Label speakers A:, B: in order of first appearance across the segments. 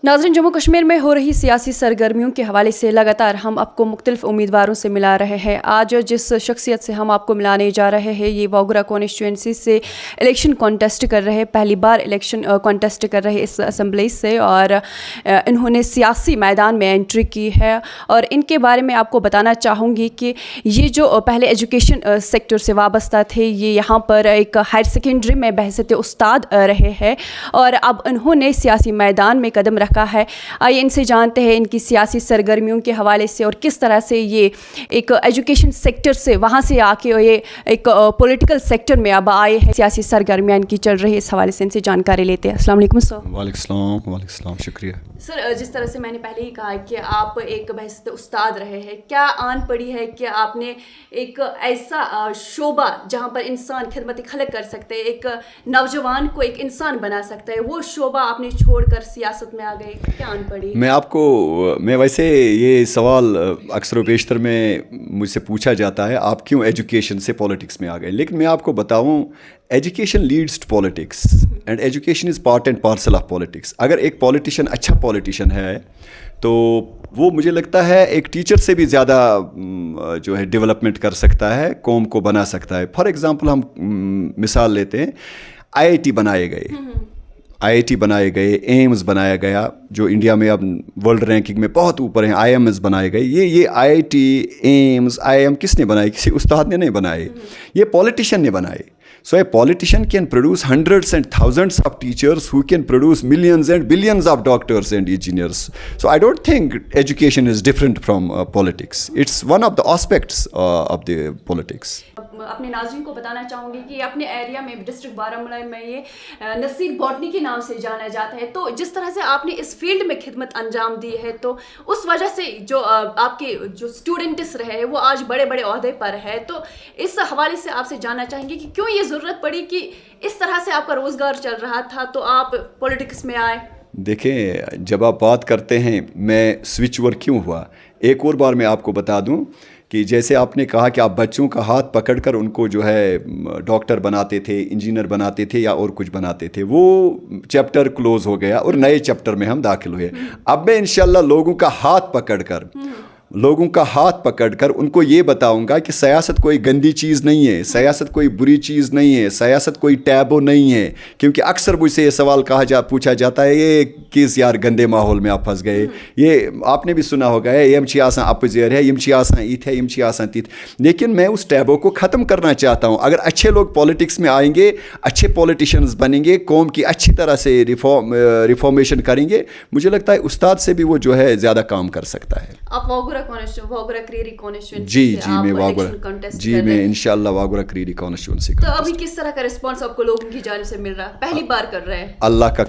A: नाज़रीन, जम्मू कश्मीर में हो रही सियासी सरगर्मियों के हवाले से लगातार हम आपको मुख्तलिफ उम्मीदवारों से मिला रहे हैं। आज जिस शख्सियत से हम आपको मिलाने जा रहे हैं ये वागरा कॉन्स्टिट्यूंसी से इलेक्शन कॉन्टेस्ट कर रहे हैं, पहली बार इलेक्शन कॉन्टेस्ट कर रहे हैं इस असम्बली से, और इन्होंने सियासी मैदान में एंट्री की है। और इनके बारे में आपको बताना चाहूँगी कि ये जो पहले एजुकेशन सेक्टर से वाबस्ता थे, ये यहाँ पर एक हायर सेकेंडरी में बहसत उस्ताद रहे हैं और अब इन्होंने सियासी मैदान में कदम रखा है। आइए इनसे जानते हैं इनकी सियासी सरगर्मियों के हवाले से और किस तरह से ये एक एजुकेशन सेक्टर से वहाँ से आके ये एक पॉलिटिकल सेक्टर में अब आए हैं। सियासी सरगर्मियाँ इनकी चल रही है, इस हवाले से इनसे जानकारी लेते हैं। अस्सलाम वालेकुम सर।
B: वालेकुम सलाम, शुक्रिया
A: सर। जिस तरह से मैंने पहले ही कहा कि आप एक बहसत उस्ताद रहे हैं, क्या आन पड़ी है कि आपने एक ऐसा शोबा जहाँ पर इंसान खिदमत खलक कर सकते हैं, एक नौजवान को एक इंसान बना सकता है, वो शोबा आपने छोड़कर सियासत में आ गए, क्या आन पड़ी?
B: मैं वैसे ये सवाल अक्सर व बेशतर में मुझसे पूछा जाता है, आप क्यों एजुकेशन से पॉलिटिक्स में आ गए। लेकिन मैं आपको बताऊं, education leads to politics and education is part and parcel of politics. अगर एक पॉलिटिशियन अच्छा पॉलिटिशियन है तो वो मुझे लगता है एक टीचर से भी ज़्यादा जो है डेवलपमेंट कर सकता है, कौम को बना सकता है। फॉर एग्ज़ाम्पल हम मिसाल लेते हैं, आईआईटी बनाए गए, आईआईटी बनाए गए, एम्स बनाया गया जो इंडिया में अब वर्ल्ड रैंकिंग में बहुत ऊपर हैं, आईएमएस बनाए गए। ये आईआईटी, एम्स, आईएम किसने बनाए? किसी उस्ताद ने नहीं बनाए, ये पॉलिटिशियन ने बनाए। So a politician can produce hundreds and thousands of teachers who can produce millions and billions of doctors and engineers. So I don't think education is different from politics. It's one of the aspects of the politics.
A: अपने नाज़रीन को बताना चाहूँगी कि अपने area में district Baramulla में ये नसीर बॉटनी के नाम से जाना जाता है। तो जिस तरह से आपने इस फील्ड में खिदमत अंजाम दी है, तो उस वजह से जो आपके जो स्टूडेंट्स रहे हैं वो आज बड़े बड़े ओहदे पर है। तो इस हवाले से आपसे जानना चाहेंगे कि क्यों ये ज़रूरत पड़ी कि इस तरह से आपका रोज़गार चल रहा था तो आप पॉलिटिक्स में आए?
B: देखें, जब आप बात करते हैं मैं स्विच ओवर क्यों हुआ, एक और बार मैं आपको बता दूं कि जैसे आपने कहा कि आप बच्चों का हाथ पकड़कर उनको जो है डॉक्टर बनाते थे, इंजीनियर बनाते थे या और कुछ बनाते थे, वो चैप्टर क्लोज़ हो गया और नए चैप्टर में हम दाखिल हुए। अब मैं इंशाल्लाह लोगों का हाथ पकड़कर उनको ये बताऊंगा कि सियासत कोई गंदी चीज़ नहीं है, सियासत कोई बुरी चीज़ नहीं है, सियासत कोई टैबू नहीं है। क्योंकि अक्सर मुझसे ये सवाल पूछा जाता है, ये किस यार गंदे माहौल में आप फंस गए। ये आपने भी सुना होगा, यम ची आसान अपोजियर है, यम ची आसान ईथ है, यम ची आसान तीत। लेकिन मैं उस टैबू को ख़त्म करना चाहता हूँ। अगर अच्छे लोग पॉलिटिक्स में आएंगे, अच्छे पॉलिटिशियंस बनेंगे, कौम की अच्छी तरह से रिफॉर्मेशन करेंगे, मुझे लगता है उस्ताद से भी वो जो है ज़्यादा काम कर सकता है।
A: आप वागरा क्रीरी कॉन्स्टिट्यूंसी
B: मैं इंशाल्लाह वागरा क्रीरी कॉन्स्टिट्यूंसी।
A: तो अभी किस तरह का रिस्पांस आपको लोगों की जानिब से मिल रहा है? पहली बार कर रहे हैं?
B: अल्लाह का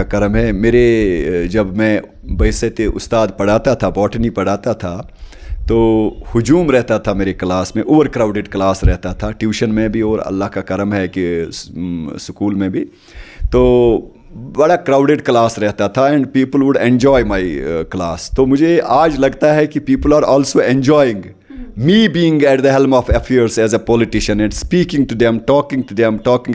B: करम है। मेरे जब मैं बहसत उस्ताद पढ़ाता था, बॉटनी पढ़ाता था, तो हुजूम रहता था मेरे क्लास में, ओवर क्राउडेड क्लास रहता था, ट्यूशन में भी और अल्लाह का करम है कि स्कूल में भी। तो बड़ा क्राउडेड क्लास रहता था and people would enjoy my class. तो मुझे आज लगता है कि people are also enjoying me being at the helm of affairs as a politician and speaking to them, talking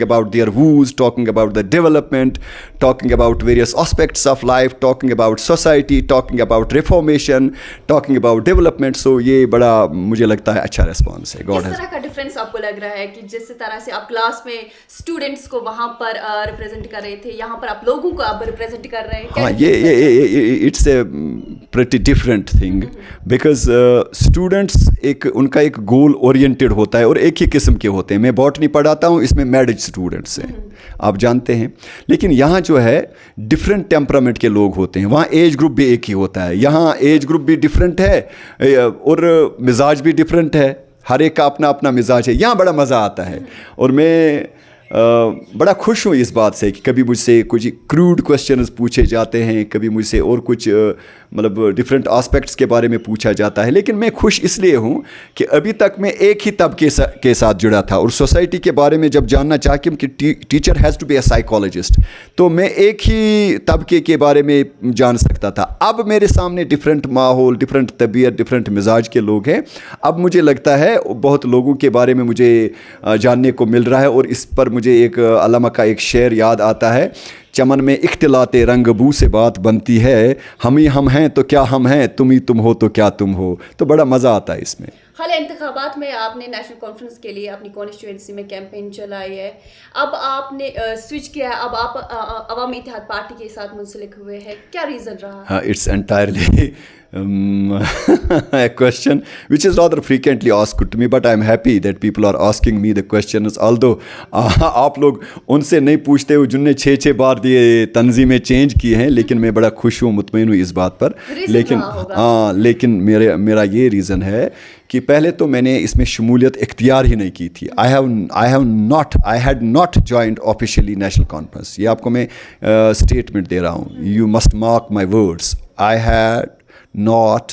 B: about their views, talking about the development, talking about various aspects of life, talking about society, talking about reformation, talking about development. So ये बड़ा मुझे लगता है अच्छा response है।
A: किस तरह का डिफरेंस आपको लग रहा है कि जिस तरह से आप क्लास में स्टूडेंट्स को वहाँ पर रिप्रेजेंट कर रहे थे, यहाँ पर आप लोगों को आप रिप्रेजेंट कर रहे हैं?
B: हाँ, ये it's a pretty different thing because students उनका एक गोल ओरिएंटेड होता है और एक ही किस्म के होते हैं। मैं बॉटनी पढ़ाता हूँ, इसमें मैरिज स्टूडेंट्स हैं, आप जानते हैं। लेकिन यहाँ जो है डिफरेंट टेम्परामेंट के लोग होते हैं, वहाँ एज ग्रुप भी एक ही होता है, यहाँ एज ग्रुप भी डिफरेंट है और मिजाज भी डिफरेंट है, हर एक का अपना अपना मिजाज है। यहाँ बड़ा मज़ा आता है और मैं बड़ा खुश हूँ इस बात से कि कभी मुझसे कुछ क्रूड क्वेश्चंस पूछे जाते हैं, कभी मुझसे और कुछ मतलब डिफरेंट एस्पेक्ट्स के बारे में पूछा जाता है। लेकिन मैं खुश इसलिए हूँ कि अभी तक मैं एक ही तबके के साथ जुड़ा था और सोसाइटी के बारे में जब जानना चाहा कि teacher has to be a psychologist, तो मैं एक ही तबके के बारे में जान सकता था। अब मेरे सामने डिफरेंट माहौल, डिफरेंट तबीयत, डिफरेंट मिजाज के लोग हैं। अब मुझे लगता है बहुत लोगों के बारे में मुझे जानने को मिल रहा है और इस पर मुझे एक अल्लामा का एक शेर याद आता है चमन में इख्तिलाते रंग बू से बात बनती है, हम ही हम हैं तो क्या हम हैं, तुम ही तुम हो तो क्या तुम हो. तो बड़ा मज़ा आता है इसमें.
A: हाल इंतखाबात में आपने नेशनल कॉन्फ्रेंस के लिए अपनी कॉन्स्टिट्यूंसी में कैंपेन चलाई है, अब आपने स्विच किया है, अब आप अवामी इत्तेहाद पार्टी के साथ मुंसलिक हुए हैं, क्या रीज़न रहा?
B: It's entirely a question which is rather frequently asked to me, but I'm happy that people are asking me the questions, although आप लोग उनसे नहीं पूछते हो जिनने 6 बार ये तंजीमें चेंज की हैं, लेकिन मैं बड़ा खुश हूँ, मुतमईन हूँ इस बात पर. लेकिन मेरा ये रीज़न है कि पहले तो मैंने इसमें शमूलियत इख्तियार ही नहीं की थी. I had not joined officially national conference. ये आपको मैं स्टेटमेंट दे रहा हूँ, you must mark my words. I had not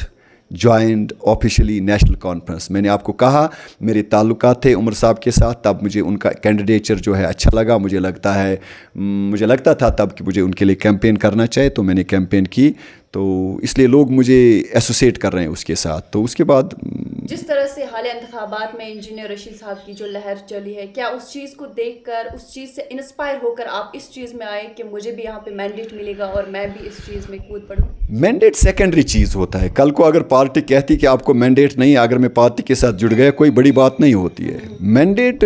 B: joined officially national conference. मैंने आपको कहा मेरे ताल्लुकात थे उमर साहब के साथ, तब मुझे उनका कैंडिडेचर जो है अच्छा लगा. मुझे लगता था तब कि मुझे उनके लिए कैंपेन करना चाहिए, तो मैंने कैंपेन की, तो इसलिए लोग मुझे एसोसिएट कर रहे हैं उसके साथ. तो उसके बाद
A: जिस तरह से हाल इंतखाबात में इंजीनियर रशीद साहब की जो लहर चली है, क्या उस चीज़ को देखकर, उस चीज़ से इंस्पायर होकर आप इस चीज़ में आए कि मुझे भी यहाँ पे मैंडेट मिलेगा और मैं भी इस चीज़ में कूद पड़ूँ?
B: मैंडेट सेकेंडरी चीज़ होता है. कल को अगर पार्टी कहती कि आपको मैंडेट नहीं, अगर मैं पार्टी के साथ जुड़ गया, कोई बड़ी बात नहीं होती है. Mandate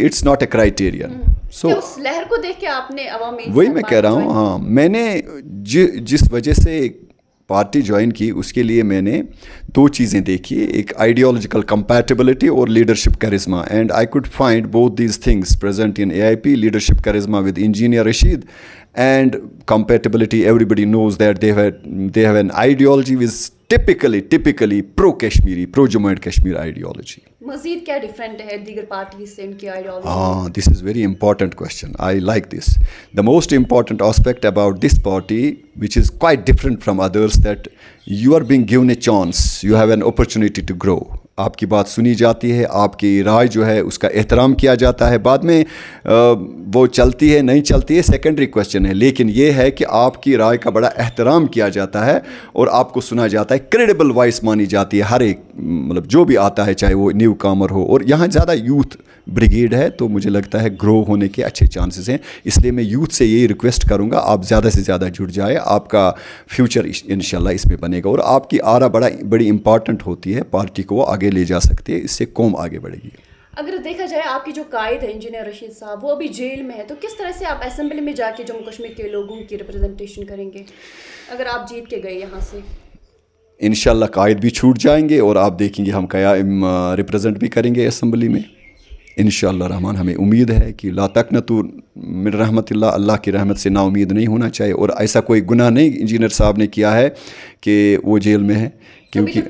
B: it's not a criterion.
A: So उस लहर को देख के आपने अवामी,
B: वही मैं कह रहा हूँ. हाँ, मैंने जिस वजह से पार्टी ज्वाइन की उसके लिए मैंने 2 चीज़ें देखी, एक आइडियोलॉजिकल कंपैटिबिलिटी और लीडरशिप करिश्मा. And I could find both these things present in AIP. Leadership करिश्मा with engineer Rashid and compatibility. Everybody knows that they have an ideology which is typically pro-Kashmiri, pro-Jammu and Kashmir ideology.
A: मज़ीद क्या different है दीगर party से उनकी ideology?
B: This is very important question. I like this. The most important aspect about this party, which is quite different from others, that you are being given a chance, you have an opportunity to grow. आपकी बात सुनी जाती है, आपकी राय जो है उसका एहतराम किया जाता है. बाद में वो चलती है नहीं चलती है सेकेंडरी क्वेश्चन है, लेकिन ये है कि आपकी राय का बड़ा एहतराम किया जाता है और आपको सुना जाता है. क्रेडिबल वॉइस मानी जाती है हर एक, मतलब जो भी आता है, चाहे वो न्यू कामर हो. और यहाँ ज़्यादा यूथ ब्रिगेड है, तो मुझे लगता है ग्रो होने के अच्छे चांसेस हैं. इसलिए मैं यूथ से यही रिक्वेस्ट करूँगा, आप ज़्यादा से ज़्यादा जुड़ जाए, आपका फ्यूचर इंशाल्लाह इसमें बनेगा. और आपकी आरा बड़ी इंपॉर्टेंट होती है, पार्टी को वो आगे ले जा सकती है, इससे कौम आगे बढ़ेगी.
A: अगर देखा जाए आपकी जो कायद है इंजीनियर रशीद साहब, वो अभी जेल में है, तो किस तरह से आप असेंबली में जाके जम्मू कश्मीर के लोगों की रिप्रेजेंटेशन करेंगे अगर आप जीत के गए यहाँ से?
B: इंशाल्लाह कायद भी छूट जाएंगे और आप देखेंगे हम क़याम रिप्रेजेंट भी करेंगे असेंबली में इंशाअल्लाह रहमान. हमें उम्मीद है कि ला तक़नतू मिन रहमतिल्लाह, अल्लाह की रहमत से ना उम्मीद नहीं होना चाहिए. और ऐसा कोई गुनाह नहीं इंजीनियर साहब ने किया है कि वो जेल में है, क्योंकि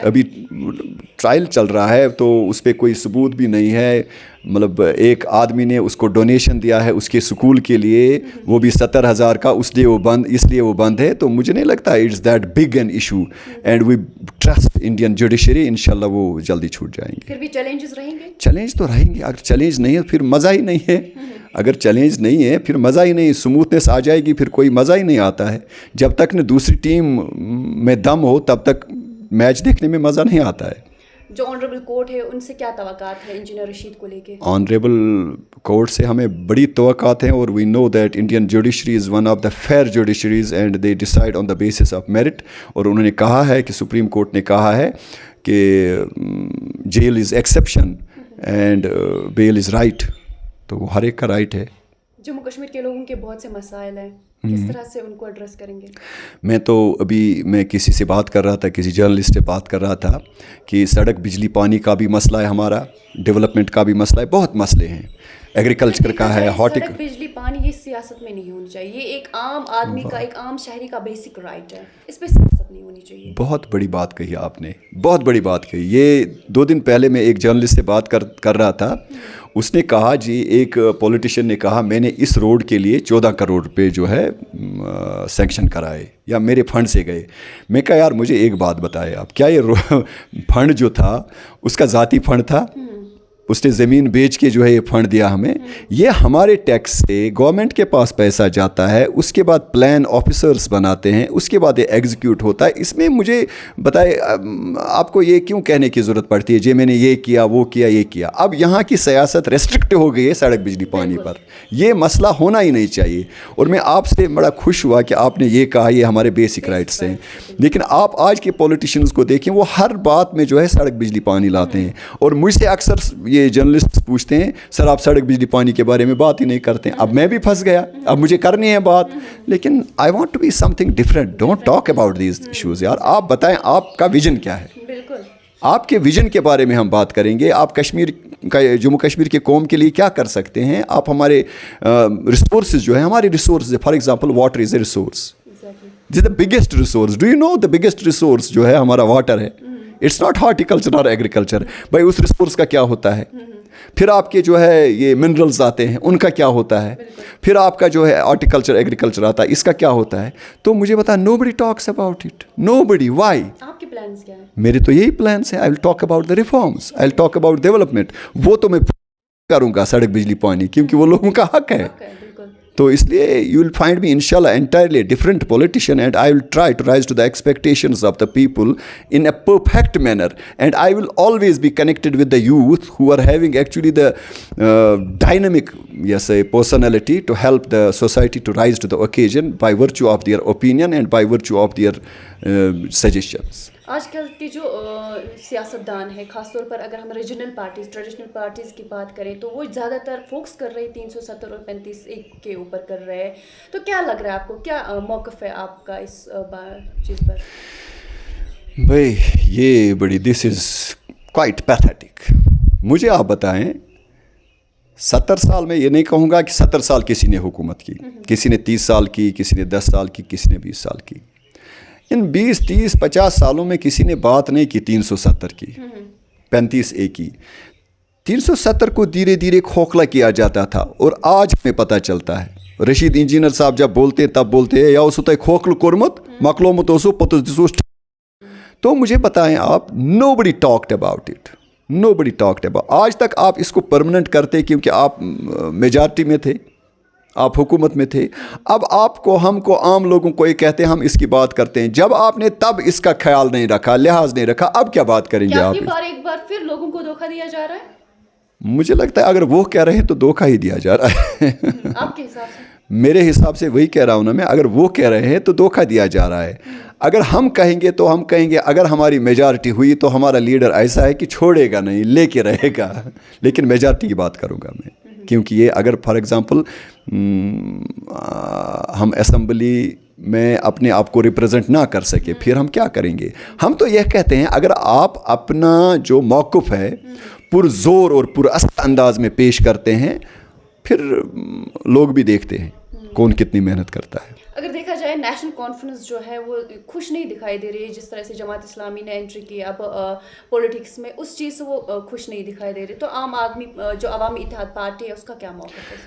B: अभी ट्रायल चल रहा है, तो उस पर कोई सबूत भी नहीं है. मतलब एक आदमी ने उसको डोनेशन दिया है उसके स्कूल के लिए, वो भी 70,000 का, इसलिए वो बंद है. तो मुझे नहीं लगता it's that big an issue. And we trust Indian judiciary, इंशाल्लाह वो जल्दी छूट जाएंगे.
A: फिर भी चैलेंजेस रहेंगे?
B: चैलेंज तो रहेंगे. अगर चैलेंज नहीं है फिर मज़ा ही नहीं है. अगर चैलेंज नहीं है फिर मज़ा ही नहीं, स्मूथनेस आ जाएगी, फिर कोई मज़ा ही नहीं आता है. जब तक न दूसरी टीम में दम हो तब तक मैच देखने में मज़ा नहीं आता है.
A: जो ऑनरेबल कोर्ट है उनसे क्या तवक्कात है इंजीनियर रशीद को लेके?
B: ऑनरेबल कोर्ट से हमें बड़ी तवक्कात हैं, और we know that Indian judiciary is one of the fair judiciaries and they decide on the basis of merit. और उन्होंने कहा है कि सुप्रीम कोर्ट ने कहा है कि jail is exception and bail is right. तो वो हर एक का राइट है.
A: जम्मू कश्मीर के लोगों के बहुत से मसाइल हैं, किस तरह से उनको एड्रेस करेंगे?
B: मैं किसी से बात कर रहा था, किसी जर्नलिस्ट से बात कर रहा था कि सड़क, बिजली, पानी का भी मसला है हमारा, डेवलपमेंट का भी मसला है, बहुत मसले हैं. एग्रीकल्चर का है,
A: सड़क, बिजली, पानी, ये सियासत में नहीं होनी चाहिए. ये एक आम आदमी का, एक आम शहरी का बेसिक राइट है, इस पर सियासत नहीं होनी चाहिए.
B: बहुत बड़ी बात कही आपने, बहुत बड़ी बात कही. ये 2 दिन पहले मैं एक जर्नलिस्ट से बात कर रहा था. उसने कहा जी, एक पॉलिटिशियन ने कहा मैंने इस रोड के लिए 14 करोड़ रुपए जो है सैंक्शन कराए या मेरे फंड से गए. मैं कहा यार मुझे एक बात बताए आप, क्या ये फंड जो था उसका ज़ाती फंड था? उसने ज़मीन बेच के जो है ये फंड दिया हमें, ये हमारे टैक्स से गवर्नमेंट के पास पैसा जाता है, उसके बाद प्लान ऑफिसर्स बनाते हैं, उसके बाद ये एग्जीक्यूट होता है। इसमें मुझे बताए आपको ये क्यों कहने की ज़रूरत पड़ती है जे मैंने ये किया वो किया ये किया। अब यहाँ की सियासत रेस्ट्रिक्ट हो गई है सड़क बिजली पानी पर, ये मसला होना ही नहीं चाहिए। और मैं आपसे बड़ा खुश हुआ कि आपने ये कहा ये हमारे बेसिक राइट्स हैं, लेकिन आप आज के पॉलिटिशियंस को देखें वो हर बात में जो है सड़क बिजली पानी लाते हैं। और मुझसे अक्सर ये जर्नलिस्ट पूछते हैं सर आप सड़क बिजली पानी के बारे में बात ही नहीं करते हैं। अब मैं भी फंस गया, अब मुझे करनी है बात, लेकिन I want to be something different, don't talk about these issues. यार आप बताएं आपका विजन क्या है,
A: बिल्कुल
B: आपके विजन के बारे में हम बात करेंगे। आप कश्मीर का जम्मू कश्मीर के कौम के लिए क्या कर सकते हैं, आप हमारे रिसोर्सेज जो है हमारे resource, for example water is a resource, this the biggest resource. Do you know the biggest resource जो है हमारा वाटर है, इट्स नॉट हॉर्टिकल्चर और एग्रीकल्चर। भाई उस रिसोर्स का क्या होता है, फिर आपके जो है ये मिनरल्स आते हैं उनका क्या होता है, फिर आपका जो है हॉर्टिकल्चर एग्रीकल्चर आता है इसका क्या होता है। तो मुझे बता, nobody talks about it, nobody. Why?
A: आपके प्लान्स क्या हैं?
B: मेरे तो यही प्लान्स हैं। I will talk about the reforms, I will talk about development. वो तो मैं करूँगा सड़क बिजली पानी, क्योंकि वो लोगों का हक है। तो इसलिए यू विल फाइंड मी इंशाल्लाह entirely different politician, and I will try to rise to the expectations of the people in a perfect manner, and I will always be connected with the youth who are having actually the dynamic personality to help the society to rise to the occasion by virtue of their opinion and by virtue of their suggestions.
A: आजकल की जो सियासतदान है, ख़ासतौर पर अगर हम regional parties traditional parties की बात करें तो वो ज़्यादातर फोकस कर रहे हैं 370 और 35 के ऊपर कर रहे हैं। तो क्या लग रहा है आपको, क्या मौक़िफ़ है आपका इस चीज़ पर?
B: भाई ये बड़ी, दिस इज़ क्वाइट पैथेटिक। मुझे आप बताएं, 70 साल में ये नहीं कहूँगा कि 70 साल किसी ने हुकूमत की, किसी ने 30 साल की, किसी ने 10 साल की, किसी ने 20 साल की। इन 20, 30, 50 सालों में किसी ने बात नहीं की 370 की, 35A की। 370 को धीरे धीरे खोखला किया जाता था, और आज हमें पता चलता है रशीद इंजीनियर साहब जब बोलते हैं तब बोलते हैं या उस खोखल कोरमत मकलोमत ओसो पतुस दिसोस। तो मुझे बताएं आप, nobody talked about it, nobody talked about. आज तक आप इसको परमानेंट करते क्योंकि आप मेजॉरिटी में थे, आप हुकूमत में थे। अब आपको, हमको, आम लोगों को ये कहते हैं हम इसकी बात करते हैं। जब आपने तब इसका ख्याल नहीं रखा, लिहाज नहीं रखा, अब क्या बात करेंगे आप?
A: एक बार फिर लोगों को धोखा दिया जा रहा है?
B: मुझे लगता है अगर वो कह रहे हैं तो धोखा ही दिया जा रहा है।
A: आपके हिसाब से?
B: मेरे हिसाब से वही कह रहा हूँ ना मैं, अगर वो कह रहे हैं तो धोखा दिया जा रहा है। अगर हम कहेंगे तो हम कहेंगे अगर हमारी मेजॉरिटी हुई तो हमारा लीडर ऐसा है कि छोड़ेगा नहीं, लेके रहेगा। लेकिन मेजॉरिटी की बात करूँगा मैं, क्योंकि ये अगर फॉर एग्ज़ाम्पल हम असेंबली में अपने आप को रिप्रेजेंट ना कर सके, फिर हम क्या करेंगे? हम तो यह कहते हैं अगर आप अपना जो मौक़िफ़ है पुरज़ोर और पुरअसर अंदाज में पेश करते हैं, फिर लोग भी देखते हैं कौन कितनी मेहनत करता है।
A: अगर देखा जाए नेशनल कॉन्फ्रेंस जो है वो खुश नहीं दिखाई दे रही है, जिस तरह से जमात इस्लामी ने एंट्री की अब पॉलिटिक्स में, उस चीज़ से वो खुश नहीं दिखाई दे रही। तो आम आदमी जो अवामी इत्तेहाद पार्टी है उसका क्या मौक़िफ़ है?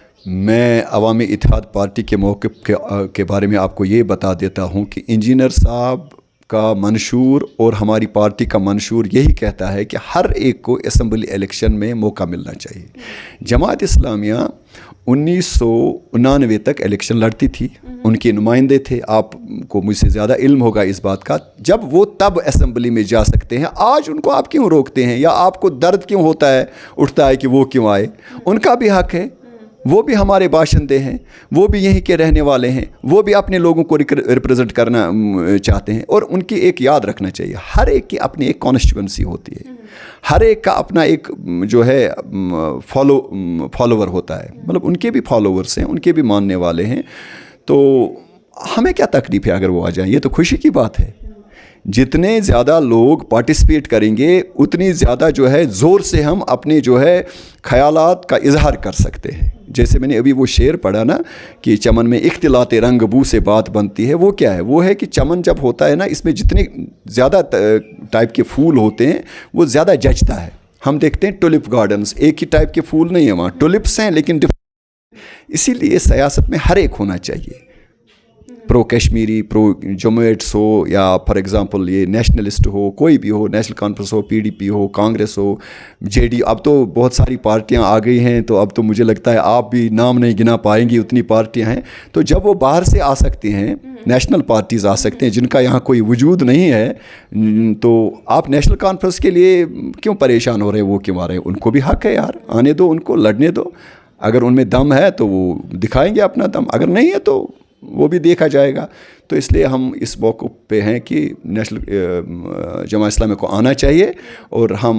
B: मैं अवामी इत्तेहाद पार्टी के मौक़िफ़ के बारे में आपको ये बता देता हूँ कि इंजीनियर साहब का मंशूर और हमारी पार्टी का मंशूर यही कहता है कि हर एक को असेंबली इलेक्शन में मौका मिलना चाहिए। जमात इस्लामिया 1999 तक इलेक्शन लड़ती थी, उनके नुमाइंदे थे, आपको मुझसे ज़्यादा इल्म होगा इस बात का। जब वो तब असेंबली में जा सकते हैं, आज उनको आप क्यों रोकते हैं, या आपको दर्द क्यों होता है, उठता है कि वो क्यों आए? उनका भी हक है, वो भी हमारे बाशिंदे हैं, वो भी यहीं के रहने वाले हैं, वो भी अपने लोगों को रिप्रेजेंट करना चाहते हैं। और उनकी एक याद रखना चाहिए, हर एक की अपनी एक कॉन्स्टिट्यूंसी होती है, हर एक का अपना एक जो है फॉलोवर होता है, मतलब उनके भी फॉलोवर्स हैं, उनके भी मानने वाले हैं। तो हमें क्या तकलीफ है अगर वो आ जाएं? ये तो खुशी की बात है। जितने ज़्यादा लोग पार्टिसिपेट करेंगे उतनी ज़्यादा जो है ज़ोर से हम अपने जो है ख़यालात का इजहार कर सकते हैं। जैसे मैंने अभी वो शेर पढ़ा ना कि चमन में इख्तिलाते रंग बू से बात बनती है, वो क्या है? वो है कि चमन जब होता है ना, इसमें जितने ज़्यादा टाइप के फूल होते हैं वो ज़्यादा जचता है। हम देखते हैं टुलिप गार्डन्स, एक ही टाइप के फूल नहीं है वहाँ, टुलिप्स हैं लेकिन इसीलिए सियासत में हर एक होना चाहिए। प्रो कश्मीरी, प्रो जमोइट्स हो, या फॉर एग्जांपल ये नेशनलिस्ट हो, कोई भी हो, नेशनल कॉन्फ्रेंस हो, पीडीपी हो, कांग्रेस हो, जेडी, अब तो बहुत सारी पार्टियां आ गई हैं, तो अब तो मुझे लगता है आप भी नाम नहीं गिना पाएंगी, उतनी पार्टियां हैं। तो जब वो बाहर से आ सकती हैं, नेशनल पार्टीज़ आ सकते हैं जिनका यहाँ कोई वजूद नहीं है, तो आप नेशनल कॉन्फ्रेंस के लिए क्यों परेशान हो रहे हैं, वो क्यों आ रहे हैं? उनको भी हक है यार, आने दो, उनको लड़ने दो। अगर उनमें दम है तो वो दिखाएंगे अपना दम, अगर नहीं है तो वो भी देखा जाएगा। तो इसलिए हम इस मौक़िफ़ पे हैं कि नेशनल जमात इस्लामी को आना चाहिए, और हम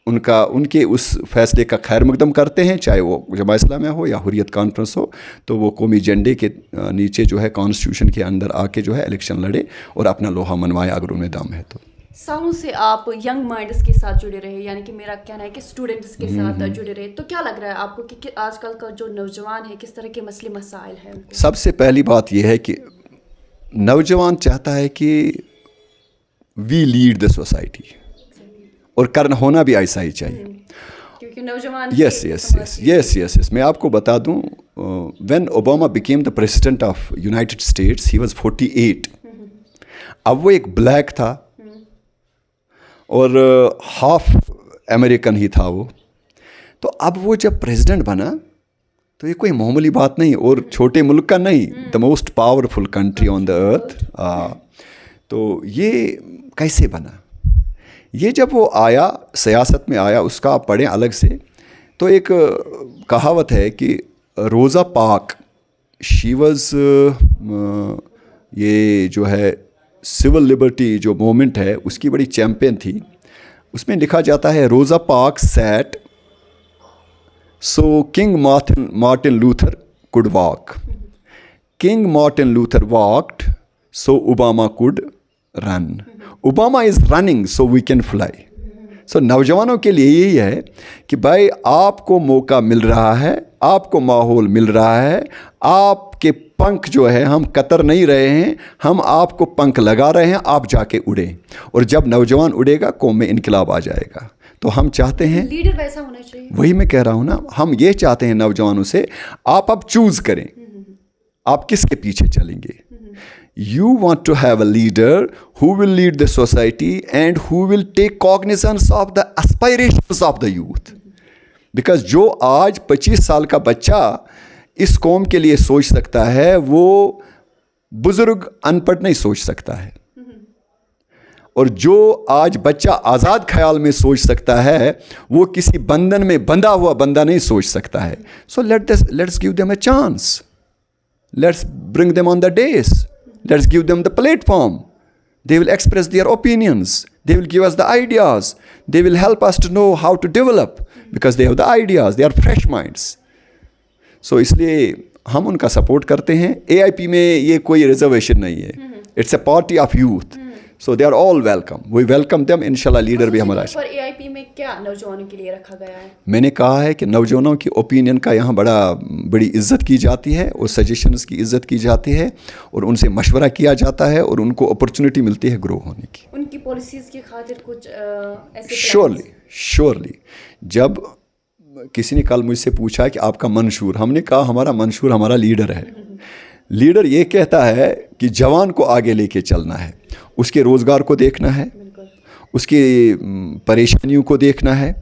B: उनके उस फैसले का खैर मकदम करते हैं, चाहे वो जमात इस्लामी हो या हुर्रियत कॉन्फ्रेंस हो। तो वो कौमी झंडे के नीचे जो है कॉन्स्टिट्यूशन के अंदर आके जो है इलेक्शन लड़े और अपना लोहा मनवाए अगर उनमें दम है तो।
A: सालों से आप यंग माइंड्स के साथ जुड़े रहे, यानी कि मेरा कहना है कि स्टूडेंट्स के साथ जुड़े रहे, तो क्या लग रहा है आपको कि आजकल का जो नौजवान है किस तरह के मसले मसाइल हैं उनको?
B: सबसे पहली बात यह है कि नौजवान चाहता है कि वी लीड द सोसाइटी, और करना होना भी ऐसा ही चाहिए,
A: क्योंकि नौजवान
B: यस मैं आपको बता दूं, when Obama became the president of United states he was 48। अब वो एक ब्लैक था और हाफ अमेरिकन ही था वो। तो अब वो जब प्रेसिडेंट बना तो ये कोई मामूली बात नहीं, और छोटे मुल्क का नहीं, the most powerful country on the earth. तो ये कैसे बना? ये जब वो आया, सियासत में आया, उसका आप पढ़ें अलग से, तो एक कहावत है कि रोज़ा पाक, शी वाज, ये जो है सिविल लिबर्टी जो मूवमेंट है उसकी बड़ी चैम्पियन थी। उसमें लिखा जाता है, Rosa Parks sat so King Martin Luther could walk, King Martin Luther walked so Obama could run, Obama is running so we can fly. So नौजवानों के लिए यही है कि भाई आपको मौका मिल रहा है, आपको माहौल मिल रहा है, आपके पंख जो है, हम कतर नहीं रहे हैं, हम आपको पंख लगा रहे हैं, आप जाके उड़ें। और जब नौजवान उड़ेगा कौम में इनकलाब आ जाएगा। तो हम चाहते हैं
A: लीडर वैसा होना चाहिए।
B: वही मैं कह रहा हूँ ना, हम ये चाहते हैं नौजवानों से, आप अब चूज़ करें आप किसके पीछे चलेंगे। You want to have a leader who will lead the society and who will take cognizance of the aspirations of the youth. Because जो आज 25 साल का बच्चा इस कौम के लिए सोच सकता है, वो बुजुर्ग अनपढ़ नहीं सोच सकता है। और जो आज बच्चा आज़ाद ख्याल में सोच सकता है, वो किसी बंधन में बंधा हुआ बंदा नहीं सोच सकता है। So let's give them a chance. Let's bring them on the days. Let's give them the platform. They will express their opinions. They will give us the ideas. They will help us to know how to develop because they have the ideas. They are fresh minds. So इसलिए हम उनका support करते हैं। AIP में ये कोई reservation नहीं है। It's a party of youth. So they are all welcome. We welcome them. इंशाल्लाह लीडर भी हमारा।
A: पर AIP में क्या नौजवानों के लिए रखा गया है?
B: मैंने कहा है कि नौजवानों की ओपिनियन का यहाँ बड़ी इज़्ज़त की जाती है, और सजेशंस की इज़्ज़त की जाती है, और उनसे मशवरा किया जाता है, और उनको अपॉर्चुनिटी मिलती है ग्रो होने की।
A: उनकी पॉलिसीज़ की खातिर कुछ ऐसे
B: श्योरली जब किसी ने कल मुझसे पूछा कि आपका मंशूर, हमने कहा हमारा मंशूर हमारा लीडर है। लीडर ये कहता है कि जवान को आगे लेके चलना है, उसके रोज़गार को देखना है, उसकी परेशानियों को देखना है,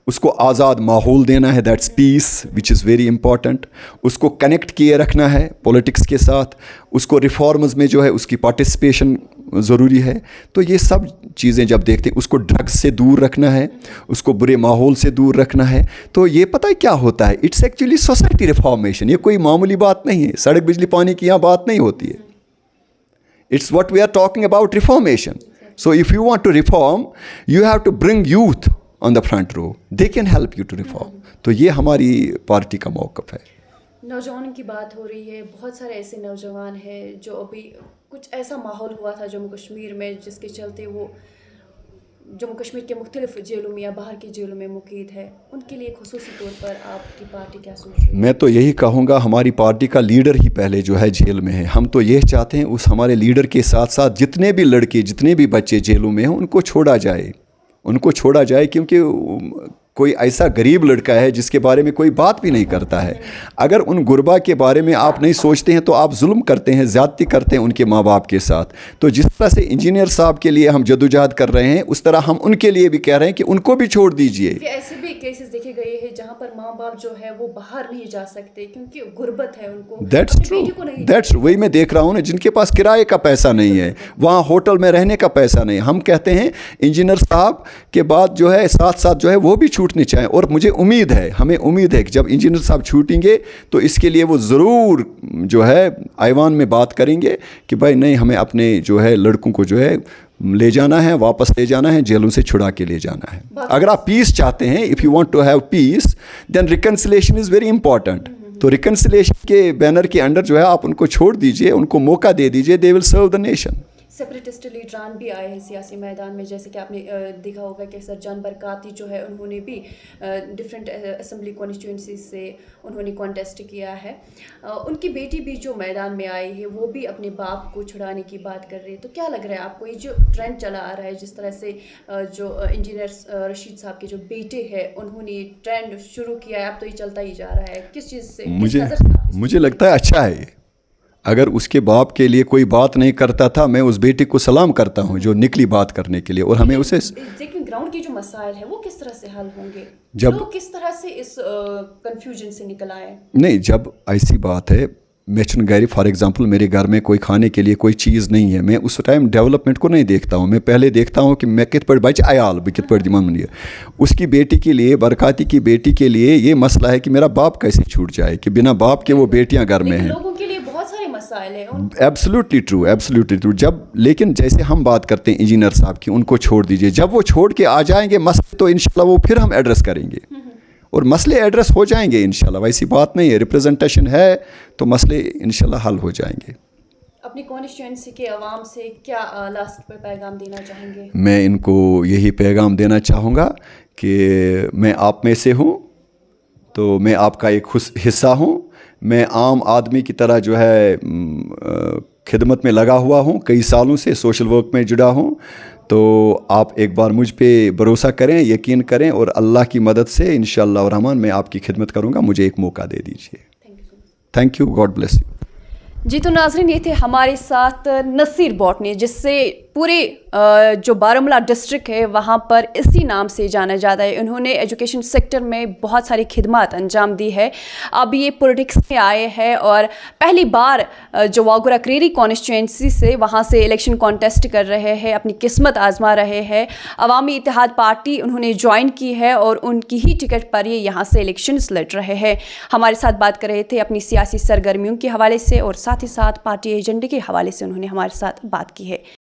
B: उसको आज़ाद माहौल देना है, that's peace which is very important. उसको कनेक्ट किए रखना है पॉलिटिक्स के साथ, उसको रिफॉर्म्स में जो है उसकी पार्टिसिपेशन ज़रूरी है। तो ये सब चीज़ें जब देखते हैं, उसको ड्रग्स से दूर रखना है, उसको बुरे माहौल से दूर रखना है। तो ये पता है क्या होता है, इट्स एक्चुअली सोसाइटी रिफॉर्मेशन। ये कोई मामूली बात नहीं है, सड़क बिजली पानी की यहाँ बात नहीं होती है। It's what we are talking about, reformation. So if you want to reform, you have to bring youth on the front row. They can help you to reform. तो ये हमारी पार्टी का मौक़िफ़ है।
A: नौजवानों की बात हो रही है, बहुत सारे ऐसे नौजवान हैं जो अभी कुछ ऐसा माहौल हुआ था जम्मू कश्मीर में जिसके चलते वो जम्मू कश्मीर के मुख्तलिफ जेलों में या बाहर की जेलों में मुक़ीद है। उनके लिए खुसूसी तौर पर आपकी पार्टी क्या सोच रही है?
B: मैं तो यही कहूँगा, हमारी पार्टी का लीडर ही पहले जो है जेल में है। हम तो ये चाहते हैं उस हमारे लीडर के साथ साथ जितने भी लड़के, जितने भी बच्चे जेलों में हैं, उनको छोड़ा जाए, क्योंकि کوئی ایسا غریب لڑکا ہے جس کے بارے میں کوئی بات بھی نہیں کرتا ہے. اگر ان غربا کے بارے میں آپ نہیں سوچتے ہیں تو آپ ظلم کرتے ہیں, زیادتی کرتے ہیں ان کے ماں باپ کے ساتھ. تو جس طرح سے انجینئر صاحب کے لیے ہم جدوجہد کر رہے ہیں, اس طرح ہم ان کے لیے بھی کہہ رہے ہیں کہ ان کو بھی چھوڑ دیجئے.
A: ایسے بھی کیسز دیکھے گئے ہیں جہاں پر ماں باپ جو ہے وہ باہر نہیں جا سکتے کیونکہ غربت ہے ان کو.
B: دیٹس ٹرو, وہی میں دیکھ رہا ہوں نا, جن کے پاس کرائے کا پیسہ نہیں ہے, وہاں ہوٹل میں رہنے کا پیسہ نہیں. ہم کہتے ہیں انجینئر صاحب کے بعد جو ہے ساتھ ساتھ جو ہے وہ بھی چھوٹنے چاہیں. اور مجھے امید ہے, ہمیں امید ہے کہ جب انجینئر صاحب چھوٹیں گے تو اس کے لیے وہ ضرور جو ہے ایوان میں بات کریں گے کہ بھائی نہیں, ہمیں اپنے جو ہے لڑکوں کو جو ہے لے جانا ہے, واپس لے جانا ہے, جیلوں سے چھڑا کے لے جانا ہے. اگر آپ پیس چاہتے ہیں, if you want to have peace, then reconciliation is very important. تو ریکنسلیشن کے بینر کے انڈر جو ہے آپ ان کو چھوڑ دیجئے, ان کو موقع دے دیجئے, دے ول سرو دا نیشن.
A: سپریٹسٹ لیڈران بھی آئے ہیں سیاسی میدان میں, جیسے کہ آپ نے دیکھا ہوگا کہ سر جان برکاتی جو ہے انہوں نے بھی ڈفرینٹ اسمبلی کانسٹیچوئنسی سے انہوں نے کانٹیسٹ کیا ہے. ان کی بیٹی بھی جو میدان میں آئی ہے وہ بھی اپنے باپ کو چھڑانے کی بات کر رہی ہے. تو کیا لگ رہا ہے آپ کو یہ جو ٹرینڈ چلا آ رہا ہے, جس طرح سے جو انجینئر رشید صاحب کے جو بیٹے ہیں انہوں نے ٹرینڈ شروع کیا ہے, اب تو یہ چلتا ہی جا رہا ہے, کس چیز سے, کس نظر سے؟
B: مجھے لگتا ہے اچھا ہے. اگر اس کے باپ کے لیے کوئی بات نہیں کرتا تھا, میں اس بیٹے کو سلام کرتا ہوں جو نکلی بات کرنے کے لیے. اور ہمیں اسے
A: لیکن گراؤنڈ کے جو مسائل ہیں وہ کس طرح سے حل ہوں گے, لوگ کس طرح سے اس کنفیوژن سے نکل آئے؟
B: نہیں, جب ایسی بات ہے, میں چھن گھر فار ایگزامپل میرے گھر میں کوئی کھانے کے لیے کوئی چیز نہیں ہے, میں اس ٹائم ڈیولپمنٹ کو نہیں دیکھتا ہوں. میں پہلے دیکھتا ہوں کہ میں کت پڑھ بچ عیال بہ کت پڑھ دمان منی. اس کی بیٹی کے لیے, برکاتی کی بیٹی کے لیے یہ مسئلہ ہے کہ میرا باپ کیسے چھوٹ جائے, کہ بنا باپ کے وہ بیٹیاں گھر میں ہیں.
A: لوگوں کے لیے بہت سارے مسائل ہیں.
B: Absolutely true, absolutely true. جب لیکن جیسے ہم بات کرتے ہیں انجینئر صاحب کی, ان کو چھوڑ دیجئے. جب وہ چھوڑ کے آ جائیں گے مسئلے تو انشاءاللہ وہ پھر ہم ایڈریس کریں گے, اور مسئلے ایڈریس ہو جائیں گے انشاءاللہ. ویسی بات نہیں ہے, ریپریزنٹیشن ہے تو مسئلے انشاءاللہ حل ہو جائیں گے.
A: اپنی کانسٹیچوئنسی کے عوام سے کیا لاسٹ پر پیغام دینا چاہیں گے؟
B: میں ان کو یہی پیغام دینا چاہوں گا کہ میں آپ میں سے ہوں, تو میں آپ کا ایک حصہ ہوں. میں عام آدمی کی طرح جو ہے خدمت میں لگا ہوا ہوں, کئی سالوں سے سوشل ورک میں جڑا ہوں. تو آپ ایک بار مجھ پہ بھروسہ کریں, یقین کریں, اور اللہ کی مدد سے انشاءاللہ الرحمن میں آپ کی خدمت کروں گا. مجھے ایک موقع دے دیجیے. Thank you, God bless you.
A: جی تو ناظرین, یہ تھے ہمارے ساتھ نصیر بوٹنی, جس سے پورے جو بارہمولہ ڈسٹرکٹ ہے وہاں پر اسی نام سے جانا جاتا ہے. انہوں نے ایجوکیشن سیکٹر میں بہت ساری خدمات انجام دی ہے. اب یہ پولیٹکس میں آئے ہیں اور پہلی بار جو واگورہ کریری کانسٹیچوئنسی سے وہاں سے الیکشن کانٹیسٹ کر رہے ہیں, اپنی قسمت آزما رہے ہیں. عوامی اتحاد پارٹی انہوں نے جوائن کی ہے اور ان کی ہی ٹکٹ پر یہ یہاں سے الیکشنز لڑ رہے ہیں. ہمارے ساتھ بات کر رہے تھے اپنی سیاسی سرگرمیوں کے حوالے سے, اور ساتھ ہی ساتھ پارٹی ایجنڈے کے حوالے سے انہوں نے ہمارے ساتھ بات کی ہے.